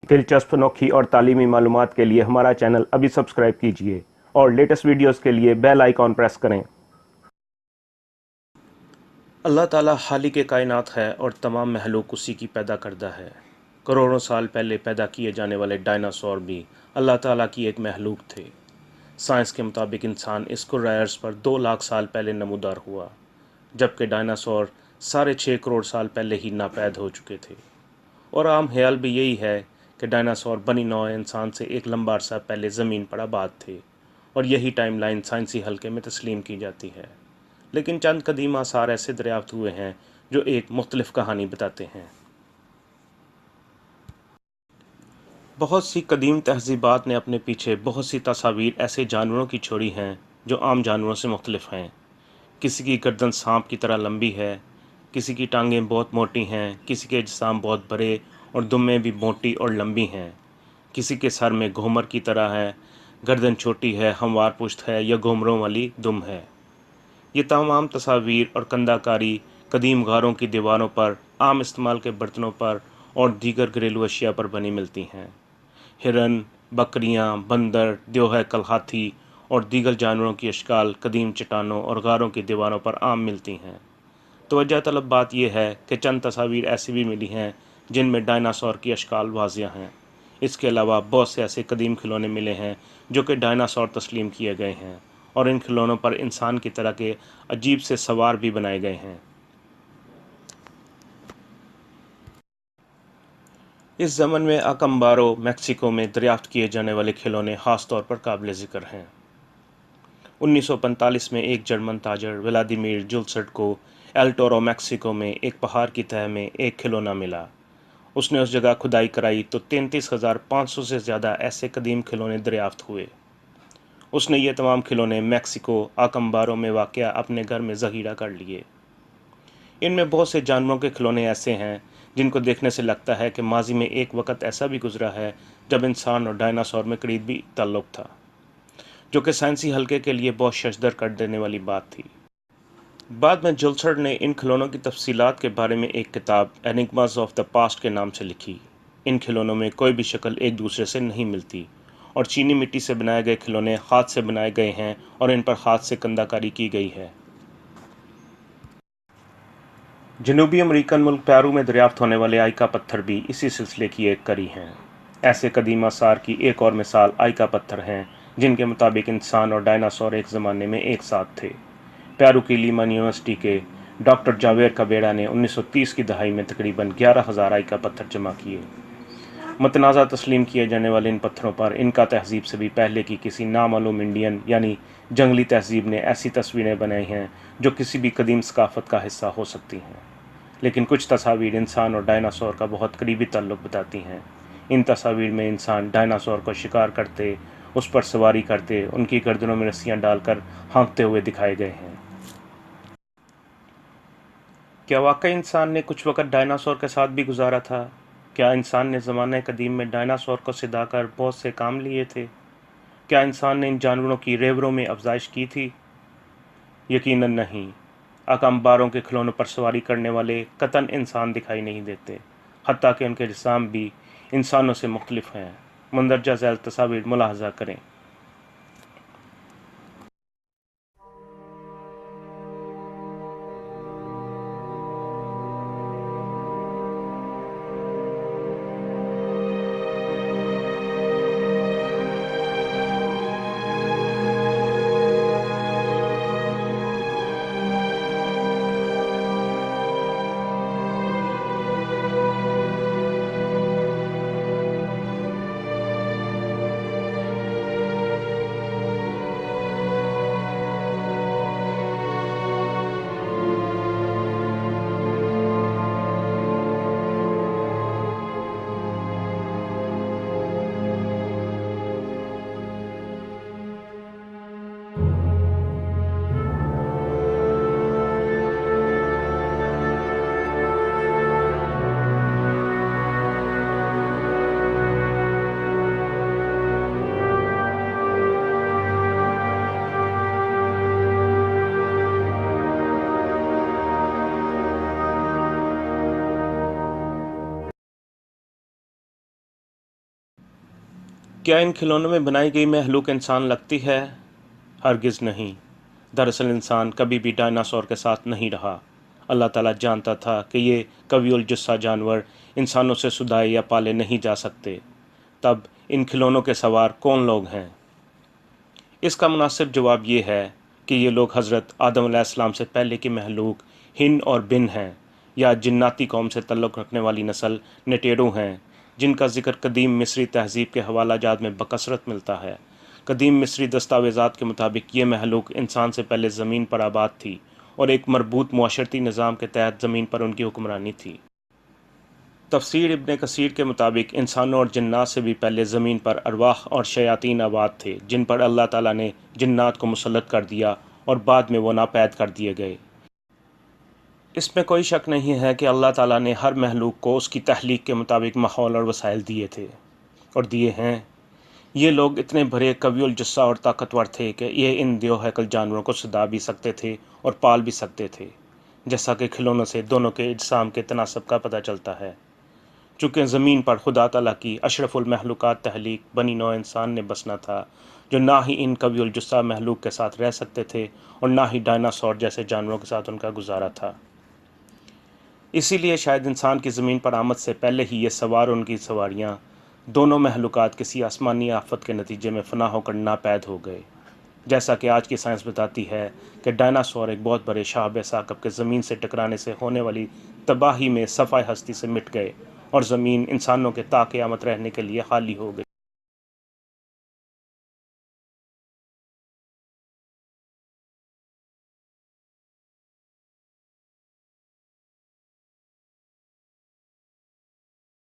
दिलचस्प, अनोखी और तालीमी मालूमात के लिए हमारा चैनल अभी सब्सक्राइब कीजिए और लेटेस्ट वीडियोस के लिए बेल आइकॉन प्रेस करें। अल्लाह ताला खालिक कायनात है और तमाम महलूक उसी की पैदा करदा है। करोड़ों साल पहले पैदा किए जाने वाले डायनासोर भी अल्लाह ताला की एक महलूक थे। साइंस के मुताबिक इंसान इस कुर्रा अर्ज़ पर 2 लाख साल पहले नमूदार हुआ, जबकि डायनासोर 6.5 करोड़ साल पहले ही नापैद हो चुके थे। और आम ख्याल भी यही है कि डायनासोर बनी नौ इंसान से एक लंबा अरसा पहले ज़मीन पर आबाद थे, और यही टाइम लाइन साइंसी हल्के में तस्लीम की जाती है। लेकिन चंद कदीम आसार ऐसे दरियाफ्त हुए हैं जो एक मुख्तलिफ कहानी बताते हैं। बहुत सी कदीम तहजीबात ने अपने पीछे बहुत सी तस्वीर ऐसे जानवरों की छोड़ी हैं जो आम जानवरों से मुख्तलिफ हैं। किसी की गर्दन सांप की तरह लंबी है, किसी की टांगें बहुत मोटी हैं, किसी के जिस्म बहुत बड़े और दुम्बें भी मोटी और लंबी हैं, किसी के सर में घूमर की तरह है, गर्दन छोटी है, हमवार पुश्त है या घूमरों वाली दुम है। ये तमाम तस्वीर और कंदाकारी कदीम गारों की दीवारों पर, आम इस्तेमाल के बर्तनों पर और दीगर घरेलू अशिया पर बनी मिलती हैं। हिरन, बकरियां, बंदर, देवहैकल हाथी और दीगर जानवरों की अशकाल कदीम चट्टानों और गारों की दीवारों पर आम मिलती हैं। तवज्जो तलब बात यह है कि चंद तस्वीर ऐसी भी मिली हैं जिनमें डायनासोर की अशकाल वाज़िया हैं। इसके अलावा बहुत से ऐसे कदीम खिलौने मिले हैं जो कि डायनासोर तस्लीम किए गए हैं, और इन खिलौनों पर इंसान की तरह के अजीब से सवार भी बनाए गए हैं। इस ज़मन में अकम्बारो मैक्सिको में दरियाफ्त किए जाने वाले खिलौने ख़ास तौर पर काबिल ज़िक्र हैं। 1945 में एक जर्मन ताजर व्लादिमीर जुल्सर्ट को एल टोरो मैक्सिको में एक पहाड़ की तह में एक खिलौना मिला। उसने उस जगह खुदाई कराई तो 33,500 से ज़्यादा ऐसे कदीम खिलौने दरियाफ्त हुए। उसने ये तमाम खिलौने मैक्सिको अकम्बारो में वाक़या अपने घर में ज़ख़ीरा कर लिए। इनमें बहुत से जानवरों के खिलौने ऐसे हैं जिनको देखने से लगता है कि माजी में एक वक़्त ऐसा भी गुजरा है जब इंसान और डायनासोर में करीबी ताल्लुक़ था, जो कि साइंसी हल्के के लिए बहुत शशदर कर देने वाली बात थी। बाद में जुल्सर्ट ने इन खिलौनों की तफसीलात के बारे में एक किताब एनिग्मास ऑफ द पास्ट के नाम से लिखी। इन खिलौनों में कोई भी शक्ल एक दूसरे से नहीं मिलती, और चीनी मिट्टी से बनाए गए खिलौने हाथ से बनाए गए हैं और इन पर हाथ से कंदाकारी की गई है। जनूबी अमेरिकन मुल्क पेरू में दरियाफ्त होने वाले आइका पत्थर भी इसी सिलसिले की एक कड़ी हैं। ऐसे कदीम आसार की एक और मिसाल आइका पत्थर हैं जिनके मुताबिक इंसान और डायनासोर एक ज़माने में एक साथ थे। पेरू की लीमन यूनिवर्सिटी के डॉक्टर जावेर कबेड़ा ने 1930 की दहाई में तकरीबन 11,000 आइका पत्थर जमा किए। मतनाज़ा तस्लीम किए जाने वाले इन पत्थरों पर इनका तहजीब से भी पहले की किसी नामालूम इंडियन यानी जंगली तहजीब ने ऐसी तस्वीरें बनाई हैं जो किसी भी कदीम सकाफ़त का हिस्सा हो सकती हैं। लेकिन कुछ तस्वीर इंसान और डायनासोर का बहुत करीबी ताल्लुक़ बताती हैं। इन तस्वीर में इंसान डायनासोर को शिकार करते, उस पर सवारी करते, उनकी गर्दनों में रस्सियाँ डालकर हाँकते हुए दिखाए गए हैं। क्या वाकई इंसान ने कुछ वक़्त डायनासोर के साथ भी गुजारा था? क्या इंसान ने ज़माने कदीम में डायनासोर को सिधा कर बहुत से काम लिए थे? क्या इंसान ने इन जानवरों की रेवरों में अफजाइश की थी? यकीनन नहीं। अकम्बारों के खिलौनों पर सवारी करने वाले कतन इंसान दिखाई नहीं देते, हत्ता कि उनके जिस्म भी इंसानों से मुख्तलिफ हैं। मंदरजा झैल तस्वीर मुलाहजा करें। کیا ان کھلونوں میں بنائی گئی مخلوق انسان لگتی ہے؟ ہرگز نہیں۔ دراصل انسان کبھی بھی ڈائناسور کے ساتھ نہیں رہا۔ اللہ تعالیٰ جانتا تھا کہ یہ قوی الجثہ جانور انسانوں سے سدائے یا پالے نہیں جا سکتے۔ تب ان کھلونوں کے سوار کون لوگ ہیں؟ اس کا مناسب جواب یہ ہے کہ یہ لوگ حضرت آدم علیہ السلام سے پہلے کی مخلوق ہن اور بن ہیں، یا جناتی قوم سے تعلق رکھنے والی نسل نیٹیرو ہیں، جن کا ذکر قدیم مصری تہذیب کے حوالہ جات میں بکثرت ملتا ہے۔ قدیم مصری دستاویزات کے مطابق یہ مخلوق انسان سے پہلے زمین پر آباد تھی اور ایک مربوط معاشرتی نظام کے تحت زمین پر ان کی حکمرانی تھی۔ تفسیر ابن کثیر کے مطابق انسانوں اور جنات سے بھی پہلے زمین پر ارواح اور شیاطین آباد تھے، جن پر اللہ تعالیٰ نے جنات کو مسلط کر دیا اور بعد میں وہ ناپید کر دیے گئے۔ اس میں کوئی شک نہیں ہے کہ اللہ تعالیٰ نے ہر مخلوق کو اس کی تخلیق کے مطابق ماحول اور وسائل دیے تھے اور دیے ہیں۔ یہ لوگ اتنے بڑے قوی الجثہ اور طاقتور تھے کہ یہ ان دیو ہیکل جانوروں کو سدا بھی سکتے تھے اور پال بھی سکتے تھے، جیسا کہ کھلونوں سے دونوں کے اجسام کے تناسب کا پتہ چلتا ہے۔ چونکہ زمین پر خدا تعالیٰ کی اشرف المخلوقات تخلیق بنی نوع انسان نے بسنا تھا، جو نہ ہی ان قوی الجثہ مخلوق کے ساتھ رہ سکتے تھے اور نہ ہی ڈائناسور جیسے جانوروں کے ساتھ ان کا گزارا تھا۔ اسی لیے شاید انسان کی زمین پر آمد سے پہلے ہی یہ سوار ان کی سواریاں دونوں مخلوقات کسی آسمانی آفت کے نتیجے میں فنا ہو کر ناپید ہو گئے، جیسا کہ آج کی سائنس بتاتی ہے کہ ڈائناسور ایک بہت بڑے شہاب ثاقب کے زمین سے ٹکرانے سے ہونے والی تباہی میں صفحۂ ہستی سے مٹ گئے اور زمین انسانوں کے تا قیامت رہنے کے لیے خالی ہو گئی۔